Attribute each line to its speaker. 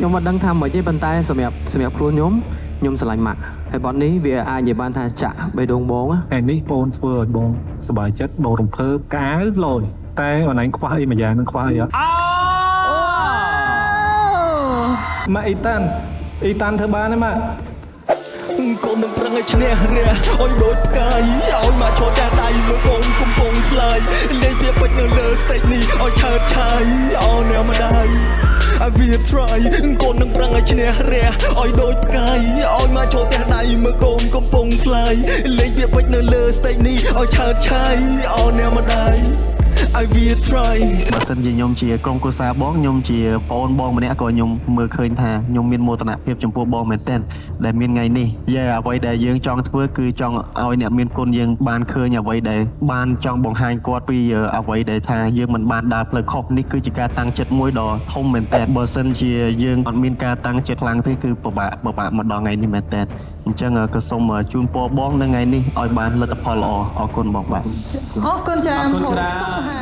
Speaker 1: ខ្ញុំអត់ដឹងថាមិនទេប៉ុន្តែសម្រាប់ខ្លួនខ្ញុំស្រឡាញ់ម៉ាក់ហើយបទនេះវាអាចនិយាយបានថាចាក់បេះដូងបង
Speaker 2: ថ្ងៃនេះបងធ្វើឲ្យបងសប្បាយចិត្តបងរំភើបកៅលយតែអនឡាញខ្វះអីមួយយ៉ាងនឹងខ្វះអីអត់ម៉ាក់អ៊ីតានធ្វើបានទេម៉ាក់
Speaker 3: កូននឹងប្រឹងឲ្យឈ្នះរះអុយដូចផ្កាយឲ្យមកឈរចាស់ដៃមើលកូនកំពុងស្លាយលេងវាពេជ្រនៅលើ stage នេះឲ្យឆើតឆាយអោអ្នកម្ដាយ I will try កូននឹងប្រឹងឲ្យឈ្នះរះឲ្យដូចផ្កាយឲ្យមកឈរចាស់ដៃមើលកូនកំពុងស្លាយលេងវាពេជ្រនៅលើ stage នេះឲ្យឆើតឆាយអោអ្នកម្ដាយI will try
Speaker 4: បើសិនជាខ្ញុំជាក្រុមគ្រួសារបងខ្ញុំជាប្អូនបងម្នាក់ក៏ខ្ញុំមើលឃើញថាខ្ញុំមានមោទនភាពចំពោះបងមែនទែនដែលមានថ្ងៃនេះអ្វីដែលយើងចង់ធ្វើគឺចង់ឲ្យអ្នកមានគុណយើងបានឃើញអ្វីដែលបានចង់បង្ហាញគាត់ពីអ្វីដែលថាយើងមិនបានដើរផ្លូវខុសនេះគឺជាការតាំងចិត្តមួយដ៏ធំមែនទែនបើសិនជាយើងអត់មានការតាំងចិត្តខ្លាំងទេគឺពិបាកមកដល់ថ្ងៃនេះមែនទែនអញ្ចឹងក៏សូមជូនពរបងនៅថ្ងៃនេះឲ្យបានលទ្ធផលល្អអរគុណបងបាទ
Speaker 5: អរគុណច្រើន